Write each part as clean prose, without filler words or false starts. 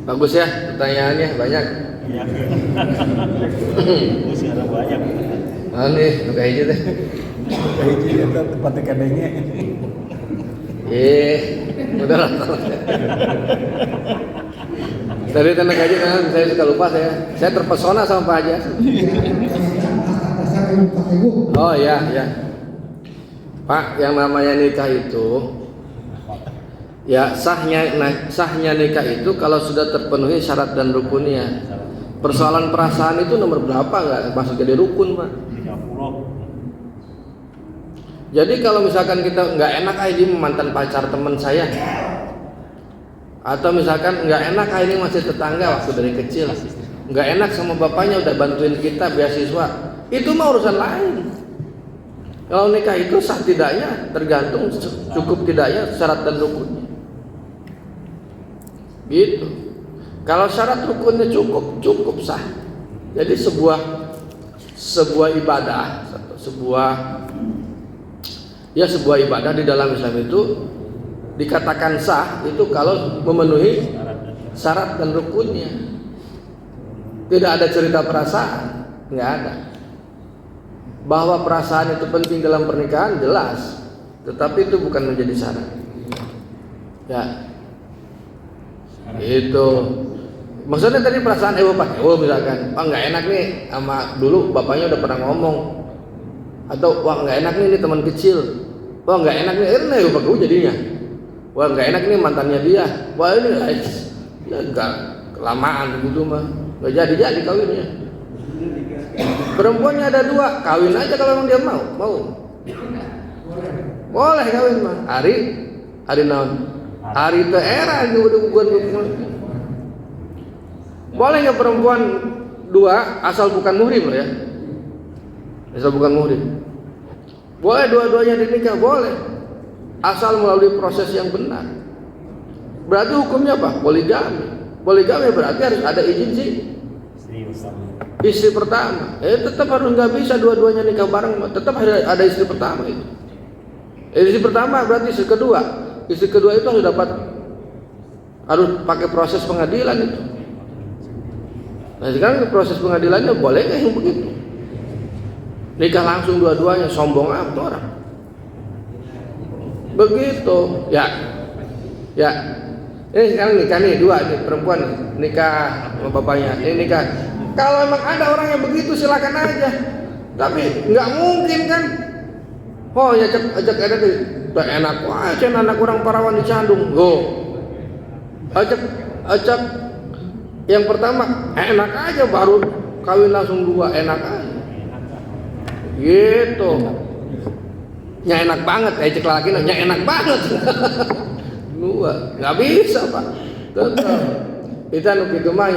Bagus ya pertanyaannya banyak. Iya. Masih ada banyak. Nah nih, kayak hiji teh. Kayak hiji eta tempat kadenge. Udah lah. Tadi tenaga aja kan, saya suka lupa saya terpesona sama Pak Haji. Oh iya, iya. Pak, yang namanya nikah itu ya sahnya nikah itu kalau sudah terpenuhi syarat dan rukunnya. Persoalan perasaan itu nomor berapa nggak masuk jadi rukun, Pak? 30. Jadi kalau misalkan kita nggak enak ini mantan pacar teman saya, atau misalkan nggak enak ini masih tetangga waktu dari kecil, nggak enak sama bapaknya udah bantuin kita beasiswa, itu mah urusan lain. Kalau nikah itu sah tidaknya tergantung cukup tidaknya syarat dan rukunnya. Gitu. Kalau syarat rukunnya cukup sah. Jadi sebuah ibadah, sebuah ibadah di dalam Islam itu dikatakan sah itu kalau memenuhi syarat dan rukunnya. Tidak ada cerita perasaan, nggak ada. Bahwa perasaan itu penting dalam pernikahan jelas, tetapi itu bukan menjadi syarat. Ya, itu maksudnya tadi perasaan Pak misalkan, nggak enak nih sama dulu bapaknya udah pernah ngomong, atau wah nggak enak nih ini teman kecil, wah nggak enak nih Pak jadinya, wah nggak enak nih mantannya dia, wah ini ya nggak kelamaan gitu mah, nggak jadi kawinnya. Perempuannya ada 2, kawin aja kalau memang dia mau. Boleh kawin mah. Hari naon? Hari teu era bukan. Boleh nggak perempuan 2 asal bukan muhrim loh ya? Asal bukan muhrim. Boleh dua-duanya dinikah, boleh. Asal melalui proses yang benar. Berarti hukumnya apa? Poligami. Poligami berarti harus ada izin sih. Istri pertama, tetap harus nggak bisa dua-duanya nikah bareng, tetap ada istri pertama itu. Istri pertama berarti istri kedua itu harus pakai proses pengadilan itu. Nah sekarang proses pengadilannya boleh nggak yang begitu? Nikah langsung dua-duanya, sombong amat orang. Begitu, ya. Ini sekarang nikah nih 2 nih perempuan nikah sama bapaknya, ini nikah. Kalau emang ada orang yang begitu silakan aja. Tapi nggak mungkin kan. Oh ya ajak ada tuh enak aja anak orang Parawan di Candung. Go. Ajak yang pertama enak aja baru kawin langsung 2 enak aja. Gitu. Nya enak banget ajak lagi nya enak banget. 2 nggak bisa Pak. Tetap. Kita nu kitu mah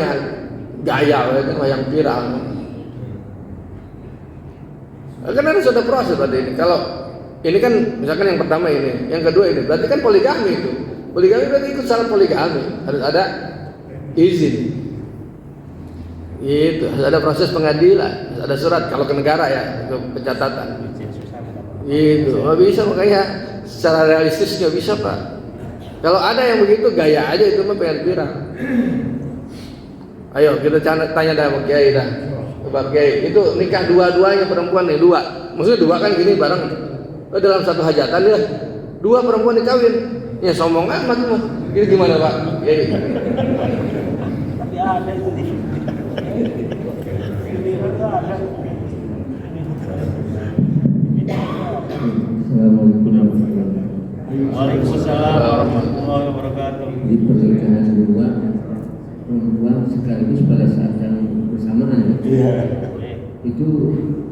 gaya itu yang viral. Kan harus ada proses berarti ini. Kalau ini kan misalkan yang pertama ini, yang kedua ini, berarti kan poligami itu. Poligami berarti ikut syarat poligami, harus ada izin. Itu harus ada proses pengadilan, harus ada surat kalau ke negara ya, untuk pencatatan. Itu nggak bisa makanya secara realistis nggak bisa Pak. Kalau ada yang begitu gaya aja itu mah pengen viral. Ayo kita tanya dah Pak Kiai dah. Pak Kiai, itu nikah dua-duanya perempuan nih 2. Maksudnya 2 kan gini bareng. Dalam satu hajatan ya 2 perempuan dikawin. Ya sombong amat mah. Ini gimana Pak? Kiai. Tapi ada itu nih. Assalamualaikum warahmatullahi wabarakatuh. Waalaikumsalam warahmatullahi wabarakatuh. Di pernikahan 2 perempuan sekaligus pada saat yang bersamaan itu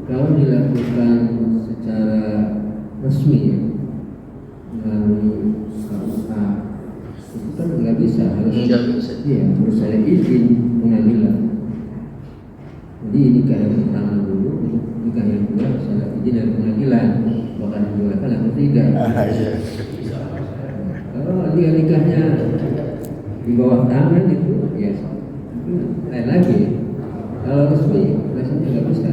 kalau dilakukan secara resmi melalui KUA itu kan nggak bisa, harus ada izin pengadilan. Jadi nikah yang pertama dulu, nikah yang kedua harus ada izin dari pengadilan bahkan dibolehkan atau tidak. Kalau dia nikahnya di bawah tangan itu ya lain lagi. Kalau resmi biasanya nggak bisa,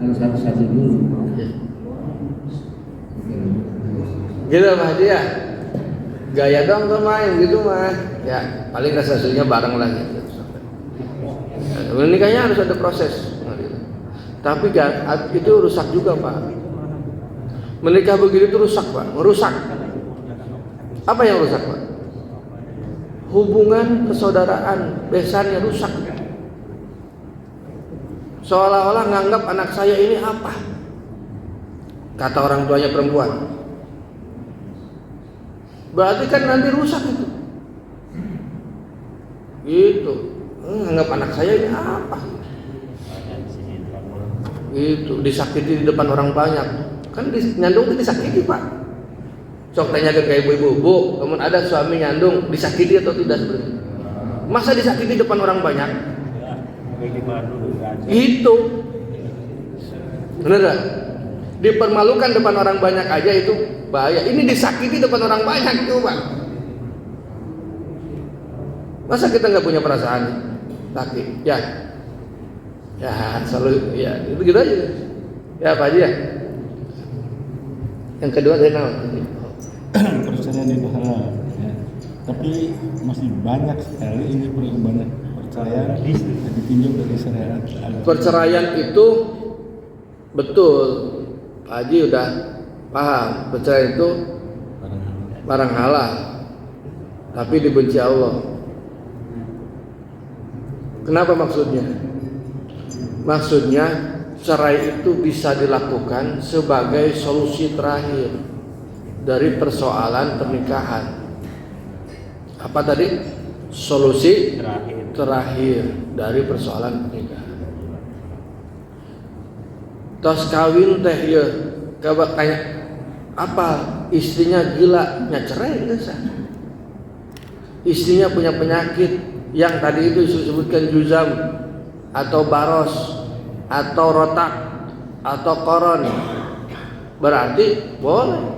harus satu dulu. Gitu Pak Haji ya. Gaya dong tuh main gitu mah. Ya paling resepsinya bareng lah gitu. Ya, nikahnya harus ada proses. Tapi itu rusak juga Pak. Menikah begitu itu rusak Pak, merusak. Apa yang rusak Pak? Hubungan persaudaraan, besannya rusak. Seolah-olah nganggap anak saya ini apa? Kata orang tuanya perempuan. Berarti kan nanti rusak itu. Gitu. Nganggap anak saya ini apa? Gitu, disakiti di depan orang banyak. Kan nyandung itu disakiti Pak. Sok tanyakan ke ibu-ibu, Bu, kemudian ada suami nyandung disakiti atau tidak sebenarnya? Masa disakiti di depan orang banyak? Gitu. Bener gak? Dipermalukan depan orang banyak aja itu bahaya. Ini disakiti depan orang banyak tuh Pak. Masa kita nggak punya perasaan laki? Ya selalu ya itu gitu aja. Ya Pak Haji ya. Yang kedua saya tahu. Perceraian itu halal. Ya. Tapi masih banyak sekali ini perlu banyak perceraian ditinjau dari syariat. Perceraian itu betul. Pak Haji udah paham. Perceraian itu barang halal. Tapi dibenci Allah. Kenapa maksudnya? Maksudnya cerai itu bisa dilakukan sebagai solusi terakhir dari persoalan pernikahan. Apa tadi? Solusi terakhir dari persoalan pernikahan. Tos kawin teh ya, kayak kayak apa? Istrinya gila, nya cerai geus. Istrinya punya penyakit yang tadi itu disebutkan juzam atau baros atau rotak atau koron, berarti boleh.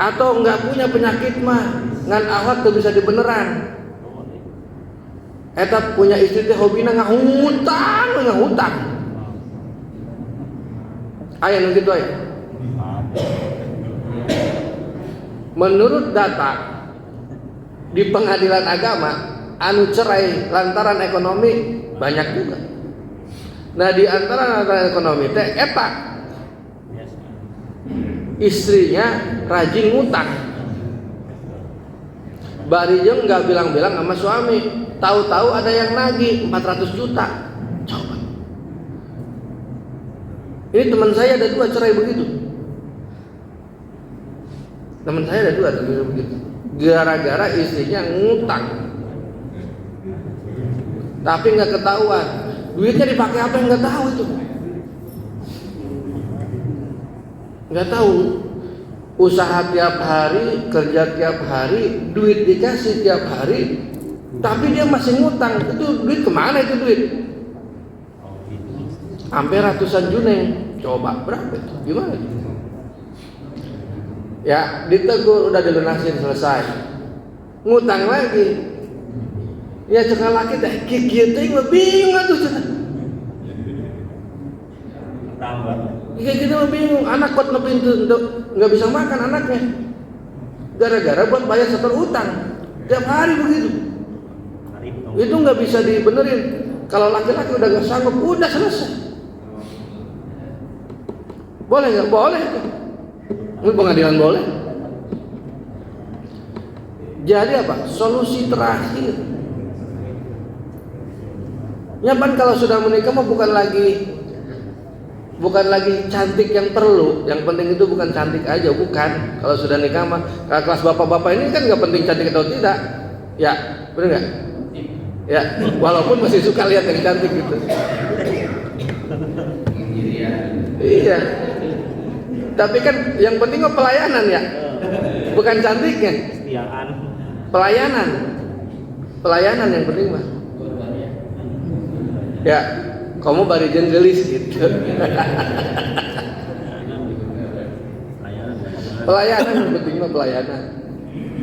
Atau enggak punya penyakit mah ngan awak tuh bisa dibeneran. Eta punya istri teh hobina ngahutang. Aya nu kitu aya. Menurut data di pengadilan agama anu cerai lantaran ekonomi banyak juga. Nah di antara lantaran ekonomi teh eta istrinya rajin ngutang. Barijeng nggak bilang-bilang sama suami, tahu-tahu ada yang nagih 400 juta. Coba. Ini teman saya ada 2 cerai begitu. Teman saya ada 2 cerai begitu. Gara-gara istrinya ngutang. Tapi nggak ketahuan. Duitnya dipakai apa yang nggak tahu itu. Nggak tahu. Usaha tiap hari, kerja tiap hari, duit dikasih tiap hari, tapi dia masih ngutang. Itu duit kemana itu duit? Hampir ratusan juneng. Coba berapa itu? Gimana itu? Ya ditegur udah dilunasin selesai. Ngutang lagi. Ya cekal laki teh kieu teh bingung atuh cenah. Tambah. Kayak kita bingung, anak kuat nepi nggak bisa makan anaknya, gara-gara buat bayar setor utang tiap hari begitu. Itu nggak bisa dibenerin. Kalau laki-laki udah nggak sanggup, udah selesai. Boleh nggak? Boleh itu. Ini pengadilan boleh. Jadi apa? Solusi terakhir. Nyaman kalau sudah menikah mah bukan lagi cantik yang perlu, yang penting itu bukan cantik aja, bukan. Kalau sudah nikah mah, kelas bapak-bapak ini kan nggak penting cantik atau tidak, ya, benar nggak? Ya, walaupun masih suka lihat yang cantik gitu. Iya. Tapi kan yang penting mah pelayanan ya, bukan cantiknya. Pelayanan yang penting mah. Ya. Kamu barijen gelis gitu. Pelayanan yang penting mah pelayanan.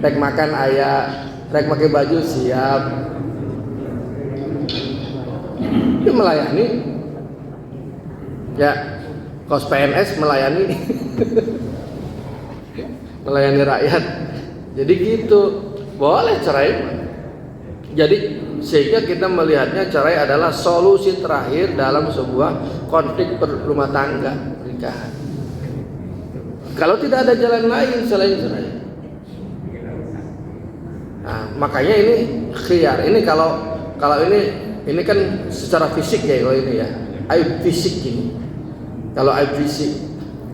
Rek makan aya, rek pakai baju siap. Dia melayani. Ya, kos PNS melayani. melayani rakyat. Jadi gitu, boleh cerai. Jadi sehingga kita melihatnya cerai adalah solusi terakhir dalam sebuah konflik rumah tangga pernikahan. Kalau tidak ada jalan lain selain cerai. Nah, makanya ini khiyar. Ini kalau ini kan secara fisik ya, kalau ini ya aib fisik ini. Kalau aib fisik,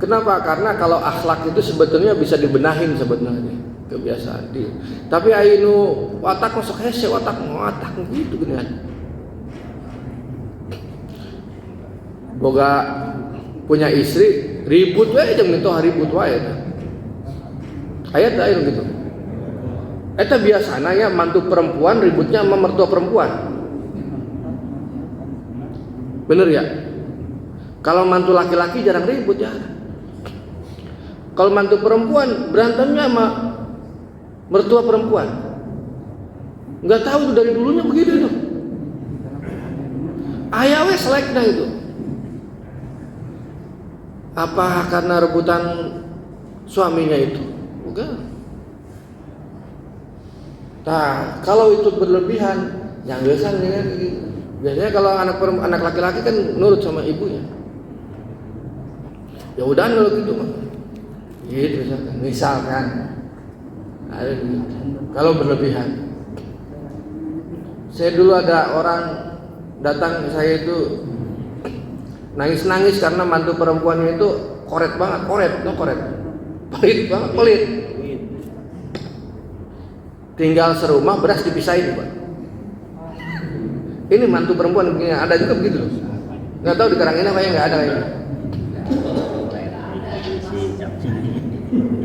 kenapa? Karena kalau akhlak itu sebetulnya bisa dibenahin sebenarnya kebiasaan dia. Tapi ainu watak masuk hese watak gitu gini aja. Boga punya istri ribut wae jeung mitoh ribut wae. Ayat ayeuna gitu. Eta biasana ya mantu perempuan ributnya sama mertua perempuan. Bener ya? Kalau mantu laki-laki jarang ribut ya. Kalau mantu perempuan berantemnya sama mertua perempuan. Nggak tahu itu dari dulunya begitu itu. Aya we selekna itu. Apa karena rebutan suaminya itu? Enggak. Nah, kalau itu berlebihan, yang biasanya gitu. Biasanya kalau anak laki-laki kan nurut sama ibunya. Ya udah kalau gitu mah. Gitu misalkan. Ada gitu. Kalau berlebihan. Saya dulu ada orang datang ke saya itu nangis-nangis karena mantu perempuannya itu koret banget, pelit banget, pelit. Tinggal serumah beras dipisahin, Pak. Ini mantu perempuan begini, ada juga begitu loh. Nggak tahu di Karangina apa ya, nggak ada kayaknya.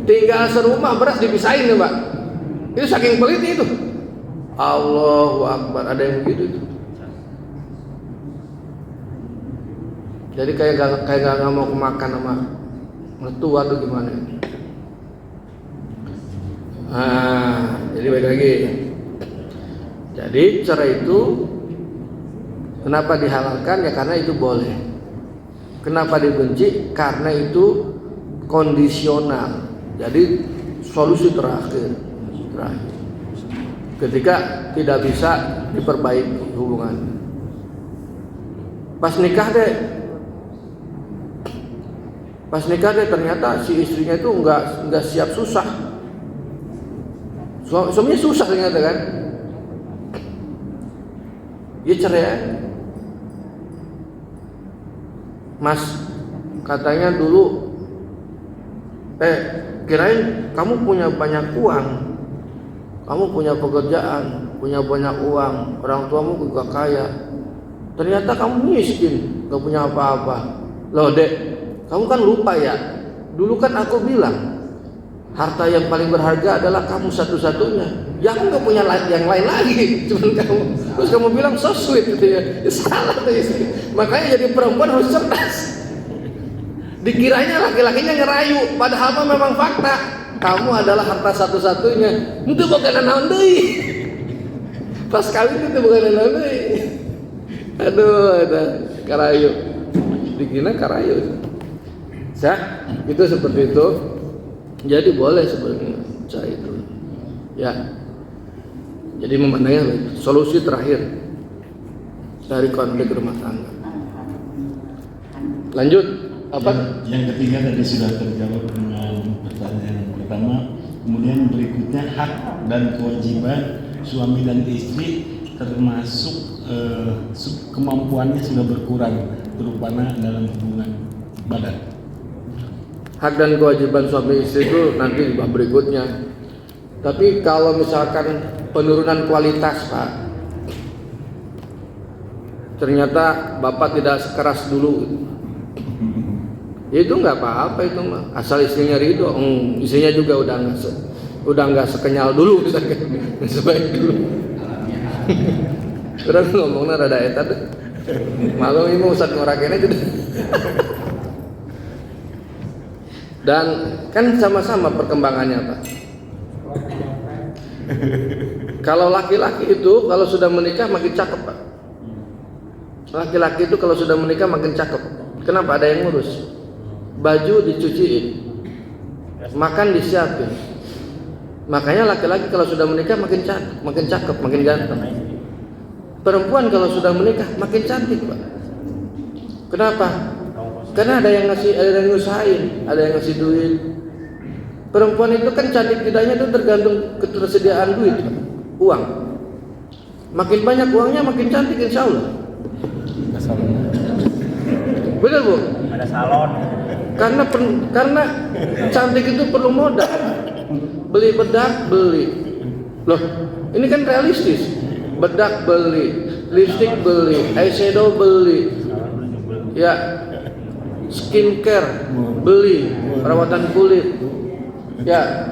Tinggal serumah beras dipisahin nih, Pak. Itu saking pelit itu. Allahu Akbar, ada yang begitu itu. Jadi kayak nggak mau makan sama mertua tuh gimana? Jadi balik lagi. Jadi cerai itu kenapa dihalalkan ya karena itu boleh. Kenapa dibenci? Karena itu kondisional. Jadi solusi terakhir. Ketika tidak bisa diperbaiki hubungan. Pas nikah deh ternyata si istrinya itu nggak siap susah. Suaminya susah ternyata kan. Ya cerai. Mas katanya dulu kirain kamu punya banyak uang, kamu punya pekerjaan, punya banyak uang, orang tuamu juga kaya, ternyata kamu miskin, gak punya apa-apa. Loh dek, kamu kan lupa ya, dulu kan aku bilang harta yang paling berharga adalah kamu satu-satunya. Ya aku gak punya yang lain lagi, cuman kamu. Terus kamu bilang so sweet gitu ya. Salah tuh istri. Makanya jadi perempuan harus cerdas. Dikiranya laki-lakinya ngerayu, padahal memang fakta. Kamu adalah harta satu-satunya. Itu bukan naon deui. Pas kawin itu bukan naon deui. Aduh, ada karayu. Dikira karayu. Sah, itu seperti itu. Jadi boleh sebenarnya saya itu. Ya. Jadi memandangnya solusi terakhir dari konflik rumah tangga. Lanjut apa? Yang ketiga tadi sudah terjawab dengan pertanyaan yang pertama. Kemudian berikutnya hak dan kewajiban suami dan istri termasuk kemampuannya sudah berkurang terutama dalam hubungan badan. Hak dan kewajiban suami istri itu nanti di bab berikutnya. Tapi kalau misalkan penurunan kualitas, Pak, ternyata bapak tidak sekeras dulu, itu nggak apa-apa itu mah, asal istrinya ridho. Istrinya juga udah nggak sekenyal dulu, sebaik dulu. Terus ngomongnya rada etat, malu ini usah ngorakin aja. Dan kan sama-sama perkembangannya, Pak. Kalau laki-laki itu kalau sudah menikah makin cakep, Pak. Laki-laki itu kalau sudah menikah makin cakep. Kenapa? Ada yang ngurus. Baju dicuciin. makan disiapin. Makanya laki-laki kalau sudah menikah makin cakep, makin ganteng. Perempuan kalau sudah menikah makin cantik, Pak. Kenapa? Karena ada yang ngasih, ada yang ngusahain, ada yang ngasih duit. Perempuan itu kan cantik tidaknya itu tergantung ketersediaan duit, Pak. Uang. Makin banyak uangnya makin cantik insya Allah. Benar Bu? Ada salon. Karena cantik itu perlu modal. Beli bedak, beli. Loh, ini kan realistis. Bedak beli, lipstick beli, eyeshadow beli. Ya, skincare beli, perawatan kulit. Ya.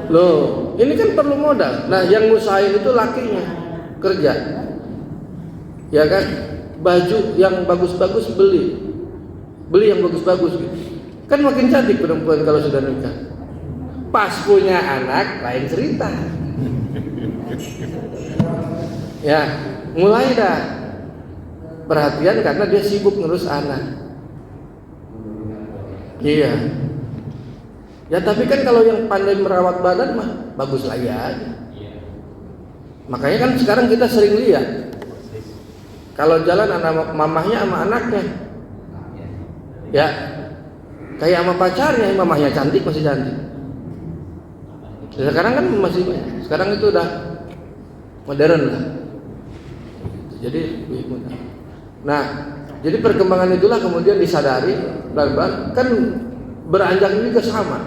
Loh, ini kan perlu modal. Nah, yang ngusahain itu lakinya kerja. Ya kan? Baju yang bagus-bagus beli. Beli yang bagus-bagus gitu. Kan makin cantik perempuan kalau sudah nikah. Pas punya anak lain cerita. Ya, mulai dah perhatian karena dia sibuk ngurus anak. Iya. Ya tapi kan kalau yang pandai merawat badan mah bagus lagi aja. Makanya kan sekarang kita sering lihat kalau jalan anak mamahnya sama anaknya, ya kayak sama pacarnya, mamahnya cantik masih cantik. Sekarang kan masih banyak. Sekarang itu udah modern lah. Jadi mudah. Nah, jadi perkembangan itulah kemudian disadari pelan-pelan kan beranjak juga sama.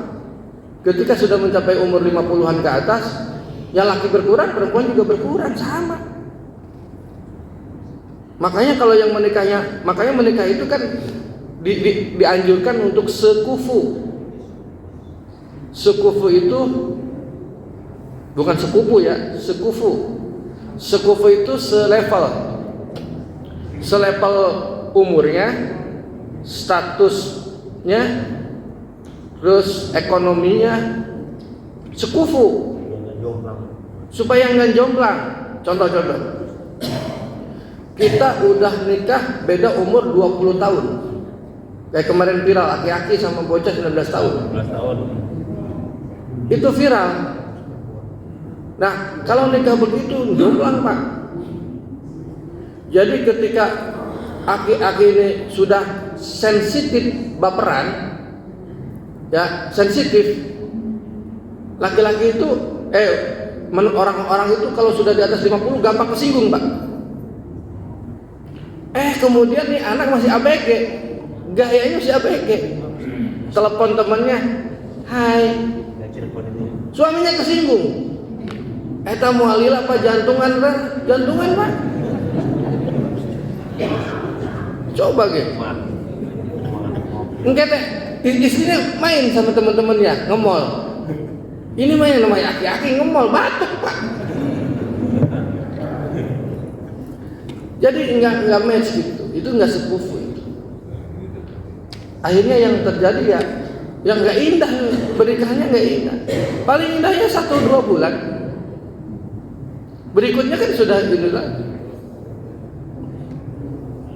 Ketika sudah mencapai umur 50-an ke atas, ya laki berkurang, perempuan juga berkurang sama. Makanya kalau yang menikahnya, makanya menikah itu kan dianjurkan untuk sekufu. Sekufu itu bukan sepupu ya, sekufu. Sekufu itu selevel umurnya, statusnya, terus ekonominya, sekufu. Supaya nggak jomplang. Contoh-contoh. Kita udah nikah beda umur 20 tahun. Kayak kemarin viral aki-aki sama bocah 19 tahun. 19 tahun. Itu viral. Nah, kalau nikah begitu jomplang, Pak. Jadi ketika aki-aki ini sudah sensitif baperan, ya sensitif. Laki-laki itu, orang-orang itu kalau sudah di atas 50 gampang kesinggung, Pak. Kemudian nih anak masih ABG, gayanya masih ABG. Telepon temannya, hai. Suaminya kesinggung. Eta mualil apa jantungan, Pak? Jantungan, Pak. Coba gitu. Engke teh istrinya main sama teman-temannya nge-mall. Ini main namanya aki-aki nge-mall, batuk, Pak. Jadi enggak match gitu. Itu enggak sekufu itu. Akhirnya yang terjadi ya yang enggak indah, pernikahannya enggak indah. Paling indahnya 1-2 bulan. Berikutnya kan sudah ini lagi.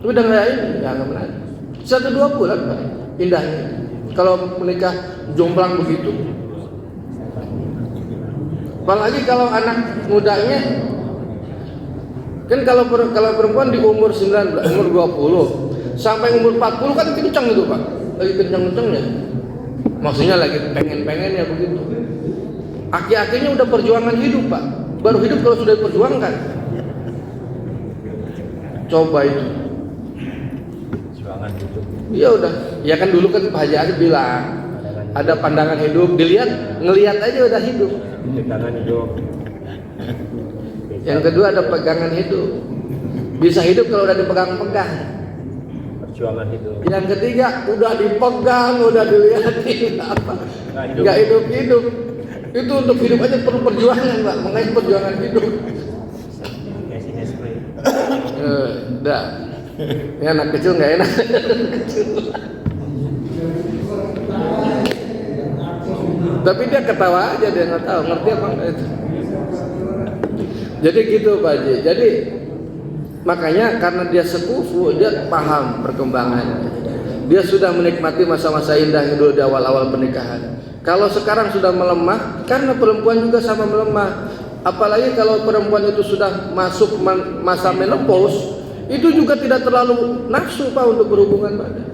Udah enggak ini, enggak benar. 1-2 bulan Pak, indahnya. Kalau menikah jomplang begitu. Apalagi kalau anak mudanya kan kalau perempuan di umur 19, umur 20 sampai umur 40 kan kencang itu Pak. Lagi kencang-kencangnya. Maksudnya lagi pengen-pengennya begitu. Aki-akinya udah perjuangan hidup Pak. Baru hidup kalau sudah diperjuangkan. Coba itu. Perjuangan hidup. Ya udah. Ya kan dulu kan Pak Haji Arif bilang ada pandangan hidup, ngelihat aja udah hidup. Pegangan hidup. Yang kedua ada pegangan hidup. Bisa hidup kalau udah dipegang-pegang. Perjuangan hidup. Yang ketiga udah dipegang, udah dilihatin apa? Enggak hidup-hidup. Itu untuk hidup aja perlu perjuangan, Pak. Makanya perjuangan hidup. Kasih spray. Udah. Ini anak kecil nggak enak. Tapi dia ketawa aja, dia nggak tahu ngerti apa enggak itu. Jadi gitu Pak Haji. Jadi makanya karena dia sekufu, dia paham perkembangannya. dia sudah menikmati masa-masa indah dulu di awal-awal pernikahan. Kalau sekarang sudah melemah, karena perempuan juga sama melemah. Apalagi kalau perempuan itu sudah masuk masa menopause, itu juga tidak terlalu nafsu Pak untuk berhubungan badan.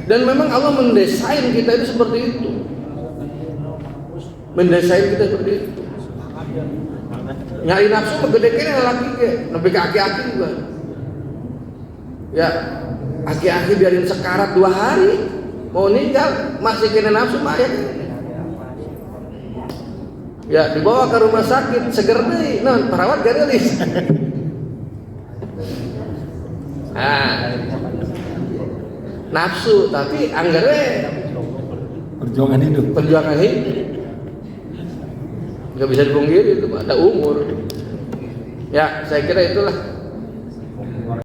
Dan memang Allah mendesain kita itu seperti itu. Mendesain kita seperti itu. Nyari nafsu gede-gede laki ke, lebih ke aki-aki juga. Ya, aki-aki biarin sekarat 2 hari, mau meninggal masih kena nafsu mah ya dibawa ke rumah sakit seger deh, non perawat garis. Nafsu tapi anggarnya Perjuangan hidup. nggak bisa dipungkiri itu ada umur. Ya saya kira itulah